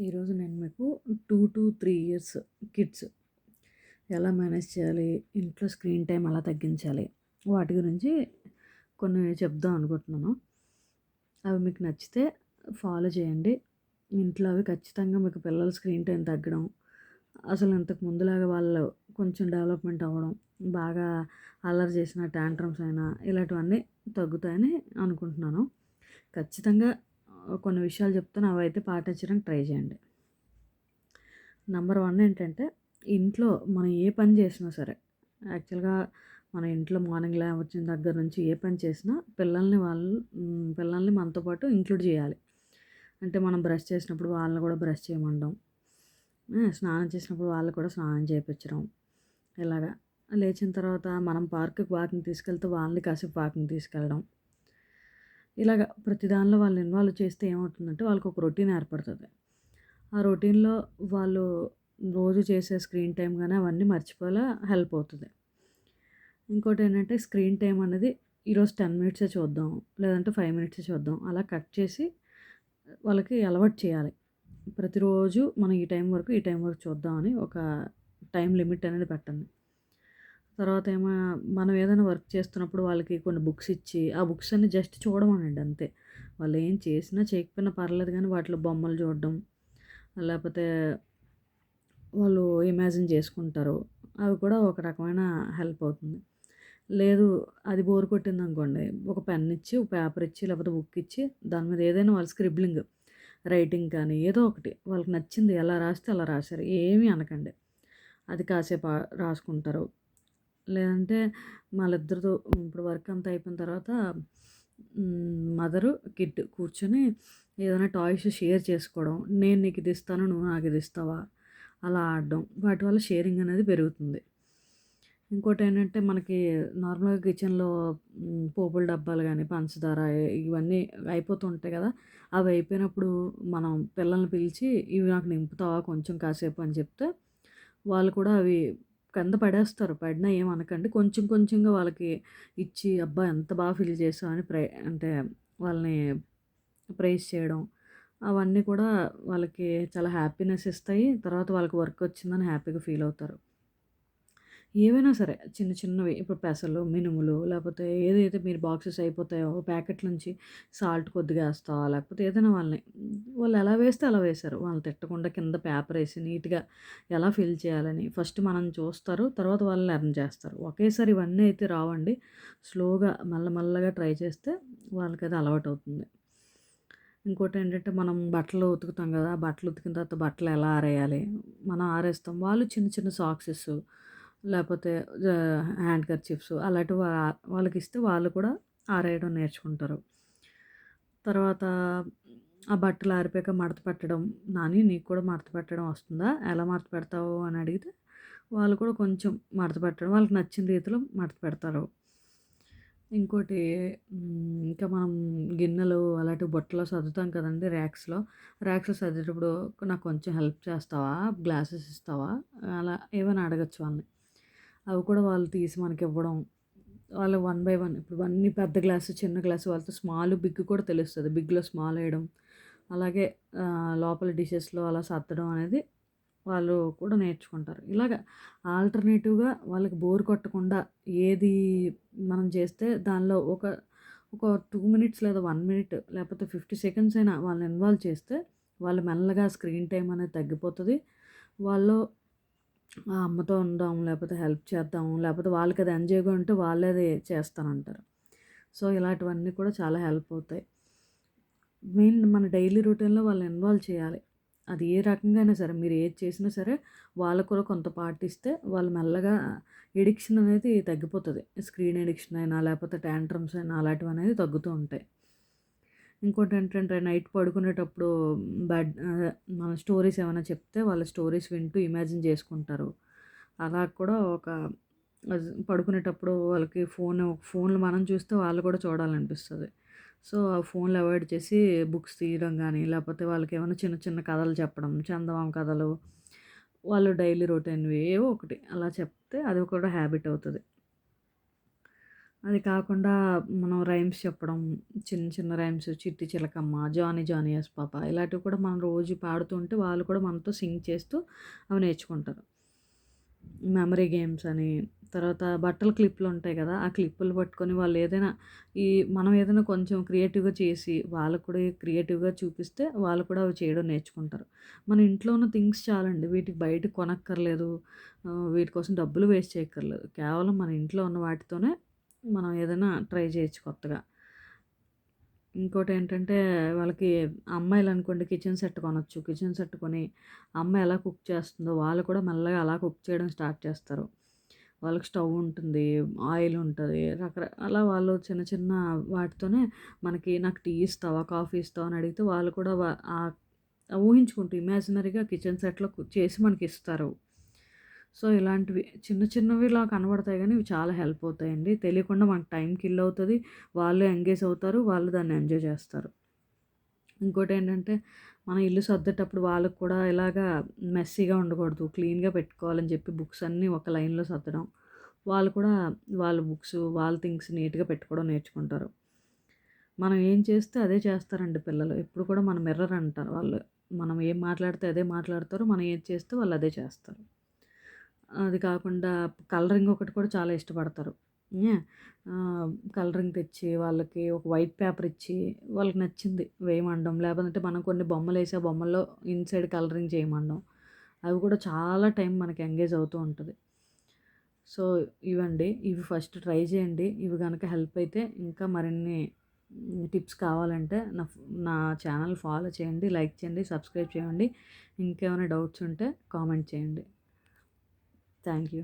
ఈరోజు నేను మీకు 2-3 ఇయర్స్ కిడ్స్ ఎలా మేనేజ్ చేయాలి, ఇంట్లో స్క్రీన్ టైం ఎలా తగ్గించాలి, వాటి గురించి కొన్ని చెప్దాం అనుకుంటున్నాను. అవి మీకు నచ్చితే ఫాలో చేయండి. ఇంట్లో అవి ఖచ్చితంగా మీకు పిల్లల స్క్రీన్ టైం తగ్గడం, అసలు ఇంతకు ముందులాగా వాళ్ళు కొంచెం డెవలప్‌మెంట్ అవ్వడం, బాగా అల్లరి చేసిన టాంట్రమ్స్ అయినా ఇలాంటివన్నీ తగ్గుతాయని అనుకుంటున్నాను. ఖచ్చితంగా కొన్ని విషయాలు చెప్తాను. అవైతే పాటించడానికి ట్రై చేయండి. నంబర్ 1 ఏంటంటే, ఇంట్లో మనం ఏ పని చేసినా సరే, యాక్చువల్‌గా మన ఇంట్లో మార్నింగ్ లేవొచ్చిన దగ్గర నుంచి ఏ పని చేసినా పిల్లల్ని మనతో పాటు ఇంక్లూడ్ చేయాలి. అంటే మనం బ్రష్ చేసినప్పుడు వాళ్ళని కూడా బ్రష్ చేయమనడం, స్నానం చేసినప్పుడు వాళ్ళకి కూడా స్నానం చేపిచ్చడం. ఇలాగా లేచిన తర్వాత మనం పార్క్‌కి వాకింగ్ తీసుకెళ్తే వాళ్ళని కాసేపు వాకింగ్ తీసుకెళ్ళడం. ఇలాగ ప్రతి దానిలో వాళ్ళని ఇన్వాల్వ్ చేస్తే ఏమవుతుందంటే వాళ్ళకొక రొటీన్ ఏర్పడతది. ఆ రొటీన్‌లో వాళ్ళు రోజు చేసే స్క్రీన్ టైమ్ గాని అవన్నీ మర్చిపోయేలా హెల్ప్ అవుతది. ఇంకోటేంటంటే స్క్రీన్ టైమ్ అనేది ఈరోజు 10 మినిట్సే చూద్దాం, లేదంటే 5 మినిట్సే చూద్దాం అలా కట్ చేసి వాళ్ళకి అలవాటు చేయాలి. ప్రతిరోజు మనం ఈ టైం వరకు, ఈ టైం వరకు చూద్దామని ఒక టైమ్ లిమిట్ అనేది పెట్టండి. తర్వాత మనం ఏదైనా వర్క్ చేస్తున్నప్పుడు వాళ్ళకి కొన్ని బుక్స్ ఇచ్చి, ఆ బుక్స్ అన్ని జస్ట్ చూడమనండి అంతే. వాళ్ళు ఏం చేసినా చేయకపోయినా పర్లేదు గానీ వాటిలో బొమ్మలు చూడడం, లేపోతే వాళ్ళు ఇమాజిన్ చేసుకుంటారు. అవి కూడా ఒక రకమైన హెల్ప్ అవుతుంది. లేదు, అది బోర్ కొట్టిందనుకోండి, ఒక పెన్ ఇచ్చి, ఒక పేపర్ ఇచ్చి, లేకపోతే బుక్ ఇచ్చి దాని మీద ఏదైనా వాళ్ళు స్క్రిబ్లింగ్, రైటింగ్ కానీ ఏదో ఒకటి వాళ్ళకి నచ్చింది ఎలా రాస్తే అలా రాశారు. ఏమీ అనకండి. అది కాసేపు రాసుకుంటారు. లేదంటే వాళ్ళిద్దరితో ఇప్పుడు వర్క్ అంతా అయిపోయిన తర్వాత మదరు, కిడ్ కూర్చొని ఏదైనా టాయ్స్ షేర్ చేసుకోవడం. నేను నీకు ఇది ఇస్తాను, నువ్వు నాకు ఇది ఇస్తావా? అలా ఆడడం. వాటి వల్ల షేరింగ్ అనేది పెరుగుతుంది. ఇంకోటేంటంటే మనకి నార్మల్‌గా కిచెన్‌లో పోపుల డబ్బాలు గానీ, పంచదార ఇవన్నీ అయిపోతూ ఉంటాయి కదా! అవి అయిపోయినప్పుడు మనం పిల్లల్ని పిలిచి, "ఇవి నాకు నింపుతావా కొంచెం కాసేపు" అని చెప్తే, వాళ్ళు కూడా అవి కింద పడేస్తారు. పడినా ఏమనకండి. కొంచెం కొంచెంగా వాళ్ళకి ఇచ్చి, "అబ్బా! ఎంత బాగా ఫిల్ చేసావు" అని అంటే వాళ్ళని ప్రైజ్ చేయడం. అవన్నీ కూడా వాళ్ళకి చాలా హ్యాపీనెస్ ఇస్తాయి. తర్వాత వాళ్ళకి వర్క్ వచ్చిందని హ్యాపీగా ఫీల్ అవుతారు. ఏవైనా సరే చిన్న చిన్నవి ఇప్పుడు పెసలు, మినుములు లేపోతే ఏదైతే మీరు బాక్సెస్ అయిపోతాయో ప్యాకెట్ నుంచి సాల్ట్ కొద్దిగా ఏస్తావా? లేకపోతే ఏదైనా వాళ్ళు ఎలా వేస్తే అలా వేశారు. వాళ్ళని తిట్టకుండా కింద పేపర్ ఏసి నీట్‌గా ఎలా ఫిల్ చేయాలని ఫస్ట్ మనం చూస్తారు. తర్వాత వాళ్ళు లెర్న్ చేస్తారు. ఒకేసారి ఇవన్నీ అయితే రావండి. స్లోగా మెల్లమెల్లగా ట్రై చేస్తే వాళ్ళకది అలవాటవుతుంది. ఇంకోటేంటంటే మనం బట్టలు ఉతుకుతాం గదా! బట్టలు ఉతికిన తర్వాత బట్టలు ఎలా ఆరేయాలి? మనం ఆరేస్తాం. వాళ్ళు చిన్న చిన్న సాక్సెసు లేపోతే హ్యాండ్ కర్చీఫ్స్ అలాంటివి వాళ్ళకిస్తే వాళ్ళు కూడా ఆరేయడం నేర్చుకుంటారు. తర్వాత ఆ బట్టలు ఆరిపోయాక మడత పెట్టడం. నాని నీకు కూడా మడత పెట్టడం వస్తుందా? ఎలా మడత పెడతావు అని అడిగితే వాళ్ళు కూడా కొంచెం మడత పెట్టడం వాళ్ళకి నచ్చిన రీతిలో మడత పెడతారు. ఇంకోటి ఇంకా మనం గిన్నెలు అలాంటి బుట్టలో సర్దుతాం కదండీ ర్యాక్స్‌లో. ర్యాక్స్‌లో సర్దేటప్పుడు నాకు కొంచెం హెల్ప్ చేస్తావా? గ్లాసెస్ ఇస్తావా? అలా ఏమైనా అడగొచ్చు వాళ్ళని. అవి కూడా వాళ్ళు తీసి మనకివ్వడం. వాళ్ళు వన్ బై వన్ ఇప్పుడు అన్ని పెద్ద గ్లాసు, చిన్న గ్లాసు వాళ్ళతో స్మాల్, బిగ్ కూడా తెలుస్తది. బిగ్‌లో స్మాల్ ఎయడం. అలాగే లోపల డిషెస్‌లో అలా సర్దడం అనేది వాళ్ళు కూడా నేర్చుకుంటారు. ఇలాగ ఆల్టర్‌నేటివ్‌గా వాళ్ళకి బోర్ కొట్టకుండా ఏది మనం చేస్తే దానిలో ఒక 2 మినిట్స్ లేదా 1 మినిట్ లేకపోతే 50 సెకండ్స్ అయినా వాళ్ళని ఇన్వాల్వ్ చేస్తే వాళ్ళు మెల్లగా స్క్రీన్ టైమ్ అనేది తగ్గిపోతది. వాళ్ళు అమ్మతో ఉందాం, లేపోతే హెల్ప్ చేద్దాం, లేపోతే వాళ్ళకది ఎంజాయ్‌గా ఉంటే వాళ్ళే అది చేస్తానంటారు. సో, ఇలాంటివన్నీ కూడా చాలా హెల్ప్ అవుతాయి. మెయిన్ మన డైలీ రొటీన్‌లో వాళ్ళని ఇన్వాల్వ్ చేయాలి. అది ఏ రకంగా అయినా సరే మీరు ఏది చేసినా సరే వాళ్ళకి కూడా కొంత పాటిస్తే వాళ్ళు మెల్లగా ఎడిక్షన్ అనేది తగ్గిపోతది. స్క్రీన్ ఎడిక్షన్ అయినా లేపోతే టాంట్రమ్స్ అయినా అలాంటివనేవి తగ్గుతూ ఉంటాయి. ఇంకోటేంటంటే నైట్ పడుకునేటప్పుడు మన స్టోరీస్ ఏమైనా చెప్తే వాళ్ళ స్టోరీస్ వింటూ ఇమాజిన్ చేసుకుంటారు. అలా కూడా పడుకునేటప్పుడు వాళ్ళకి ఫోన్‌లు మనం చూస్తే వాళ్ళు కూడా చూడాలనిపిస్తది. సో, ఆ ఫోన్‌లు అవాయిడ్ చేసి బుక్స్ తీయడం గానీ, లేపోతే వాళ్ళకేమైనా చిన్న చిన్న కథలు చెప్పడం, చందమామ కథలు, వాళ్ళు డైలీ రొటీన్‌వి ఏవో ఒకటి అలా చెప్తే అది కూడా హ్యాబిట్ అవుతది. అది కాకుండా మనం రైమ్స్ చెప్పడం, చిన్న చిన్న రైమ్స్ 'చిట్టి చిలకమ్మ', 'జానీ జానీ యస్ పాప' ఇలాంటివి కూడా మనం రోజు పాడుతూ ఉంటే వాళ్ళు కూడా మనతో సింగ్ చేస్తూ అవి నేర్చుకుంటారు. మెమరీ గేమ్స్ అని, తర్వాత బట్టల క్లిప్పులుంటాయి గదా! ఆ క్లిప్పులు పట్టుకొని వాళ్ళేదైనా ఈ మనం ఏదైనా కొంచెం క్రియేటివ్‌గా చేసి, వాళ్ళకి కూడా క్రియేటివ్‌గా చూపిస్తే వాళ్ళు కూడా అవి చేయడం నేర్చుకుంటారు. మన ఇంట్లో ఉన్న థింగ్స్ చాలండి. వీటికి బయట కొనక్కర్లేదు. వీటి కోసం డబ్బులు వేస్ట్ చేయక్కర్లేదు. కేవలం మన ఇంట్లో ఉన్న వాటితోనే మనం ఏదైనా ట్రై చేయొచ్చు కొత్తగా. ఇంకోటేంటంటే వాళ్ళకి అమ్మాయిలనుకోండి కిచెన్ సెట్ కొనొచ్చు. కిచెన్ సెట్ కొని అమ్మ ఎలా కుక్ చేస్తుందో వాళ్ళు కూడా మెల్లగా అలా కుక్ చేయడం స్టార్ట్ చేస్తారు. వాళ్ళకి స్టవ్ ఉంటుంది, ఆయిల్ ఉంటది. అలా వాళ్ళు చిన్న చిన్న వాటితోనే నాకు టీ ఇస్తావా? కాఫీ ఇస్తావా? అని అడిగితే వాళ్ళు కూడా ఊహించుకుంటూ ఇమాజినరీగా కిచెన్ సెట్‌లో చేసి మనకిస్తారు. సో, ఇలాంటివి చిన్న చిన్నవిలా కనబడతాయి గానీ, ఇవి చాలా హెల్ప్ అవుతాయండి. తెలియకుండా మనకు టైం కిల్ అవుతది. వాళ్ళు ఎంగేజ్ అవుతారు. వాళ్ళు దాన్ని ఎంజాయ్ చేస్తారు. ఇంకోటేంటంటే, మనం ఇల్లు సర్దేటప్పుడు వాళ్ళకి కూడా ఇలాగా మెస్సీగా ఉండకూడదు. క్లీన్‌గా పెట్టుకోవాలని చెప్పి బుక్స్ అన్నీ ఒక లైన్‌లో సర్దడం. వాళ్ళు కూడా వాళ్ళ బుక్స్, వాళ్ళ థింగ్స్ నీట్‌గా పెట్టుకోవడం నేర్చుకుంటారు. మనం ఏం చేస్తే అదే చేస్తారండి పిల్లలు. ఎప్పుడు కూడా మన మిర్రర్ అంటారు వాళ్ళు. మనం ఏం మాట్లాడితే అదే మాట్లాడతారు. మనం ఏది చేస్తే వాళ్ళు అదే చేస్తారు. అది కాకుండా కలరింగ్ ఒకటి కూడా చాలా ఇష్టపడతారు. యాహ్! కలరింగ్ తెచ్చి వాళ్ళకి ఒక వైట్ పేపర్ ఇచ్చి వాళ్ళకి నచ్చింది వేయమనడం. లేకపోతే మనం కొన్ని బొమ్మలేసి ఆ బొమ్మల్లో ఇన్‌సైడ్ కలరింగ్ చేయమనడం. అవి కూడా చాలా టైం మనకి ఎంగేజ్ అవుతూ ఉంటది. సో, ఇవండి. ఇవి ఫస్ట్ ట్రై చేయండి. ఇవి గనక హెల్ప్ అయితే ఇంకా మరిన్ని టిప్స్ కావాలంటే నా ఛానల్ ఫాలో చేయండి, లైక్ చేయండి, సబ్స్క్రైబ్ చేయండి. ఇంకేమైనా డౌట్స్ ఉంటే కామెంట్ చేయండి. Thank you.